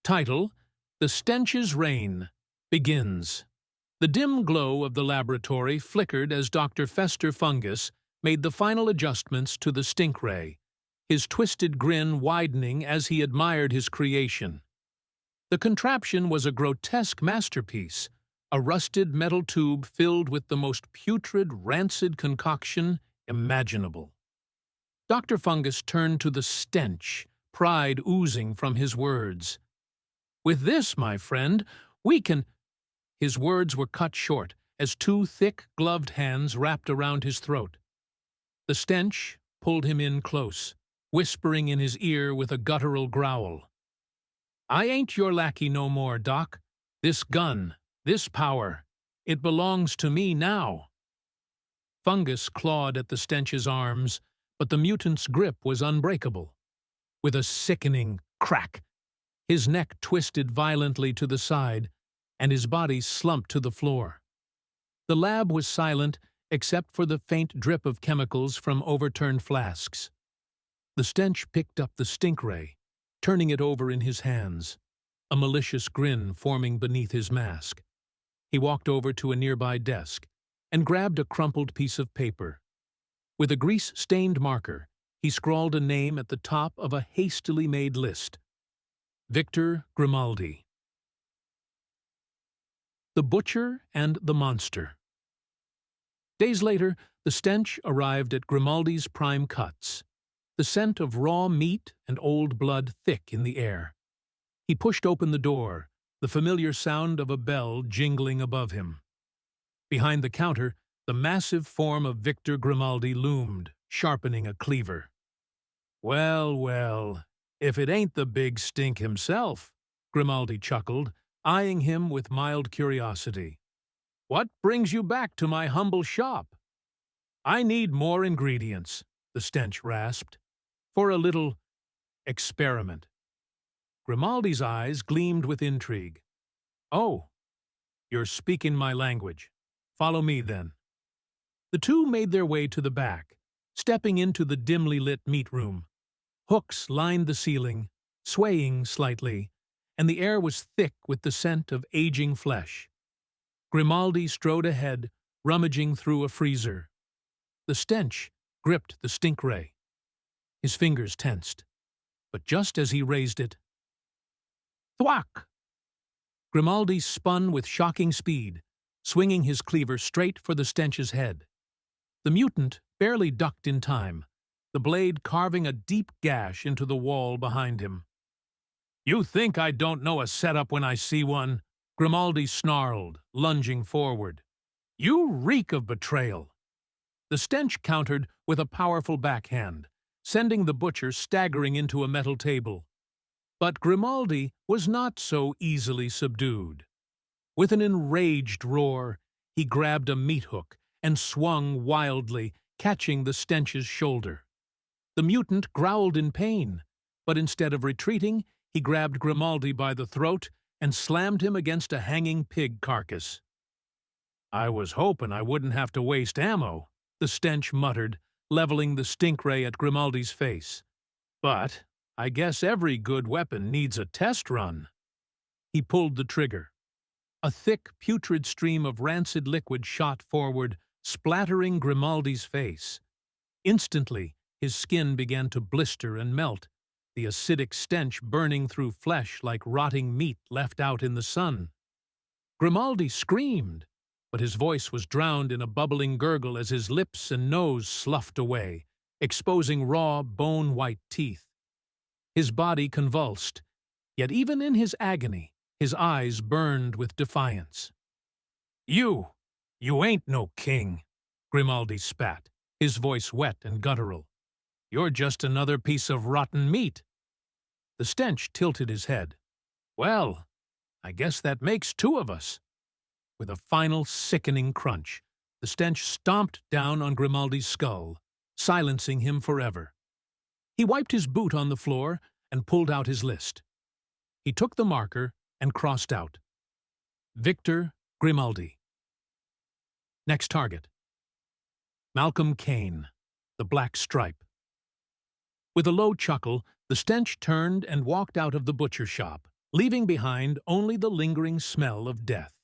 Title: The Stench's Reign begins. The dim glow of the laboratory flickered as Dr. Fester Fungus made the final adjustments to the stink ray, his twisted grin widening as he admired his creation. The contraption was a grotesque masterpiece, a rusted metal tube filled with the most putrid, rancid concoction imaginable. Dr. Fungus turned to the stench, pride oozing from his words. "With this, my friend, we can—" His words were cut short as two thick, gloved hands wrapped around his throat. The stench pulled him in close, whispering in his ear with a guttural growl. "I ain't your lackey no more, Doc. This gun, this power, it belongs to me now." Fungus clawed at the stench's arms, but the mutant's grip was unbreakable. With a sickening crack, his neck twisted violently to the side, and his body slumped to the floor. The lab was silent except for the faint drip of chemicals from overturned flasks. The stench picked up the stink ray, turning it over in his hands, a malicious grin forming beneath his mask. He walked over to a nearby desk and grabbed a crumpled piece of paper. With a grease-stained marker, he scrawled a name at the top of a hastily made list. Victor Grimaldi. The Butcher and the Monster. Days later, the stench arrived at Grimaldi's Prime Cuts, the scent of raw meat and old blood thick in the air. He pushed open the door, the familiar sound of a bell jingling above him. Behind the counter, the massive form of Victor Grimaldi loomed, sharpening a cleaver. "Well, well, if it ain't the big stink himself," Grimaldi chuckled, eyeing him with mild curiosity. "What brings you back to my humble shop?" "I need more ingredients," the stench rasped, "for a little experiment." Grimaldi's eyes gleamed with intrigue. "Oh, you're speaking my language. Follow me, then." The two made their way to the back, stepping into the dimly lit meat room. Hooks lined the ceiling, swaying slightly, and the air was thick with the scent of aging flesh. Grimaldi strode ahead, rummaging through a freezer. The stench gripped the stink ray. His fingers tensed, but just as he raised it, thwack! Grimaldi spun with shocking speed, swinging his cleaver straight for the stench's head. The mutant barely ducked in time, the blade carving a deep gash into the wall behind him. "You think I don't know a setup when I see one?" Grimaldi snarled, lunging forward. "You reek of betrayal." The stench countered with a powerful backhand, sending the butcher staggering into a metal table. But Grimaldi was not so easily subdued. With an enraged roar, he grabbed a meat hook and swung wildly, catching the stench's shoulder. The mutant growled in pain, but instead of retreating, he grabbed Grimaldi by the throat and slammed him against a hanging pig carcass. "I was hoping I wouldn't have to waste ammo," the stench muttered, leveling the stink ray at Grimaldi's face. "But I guess every good weapon needs a test run." He pulled the trigger. A thick, putrid stream of rancid liquid shot forward, splattering Grimaldi's face. Instantly, his skin began to blister and melt, the acidic stench burning through flesh like rotting meat left out in the sun. Grimaldi screamed, but his voice was drowned in a bubbling gurgle as his lips and nose sloughed away, exposing raw, bone-white teeth. His body convulsed, yet even in his agony, his eyes burned with defiance. You ain't no king," Grimaldi spat, his voice wet and guttural. "You're just another piece of rotten meat." The stench tilted his head. "Well, I guess that makes two of us." With a final sickening crunch, the stench stomped down on Grimaldi's skull, silencing him forever. He wiped his boot on the floor and pulled out his list. He took the marker and crossed out Victor Grimaldi. Next target: Malcolm Kane, the Black Stripe. With a low chuckle, the stench turned and walked out of the butcher shop, leaving behind only the lingering smell of death.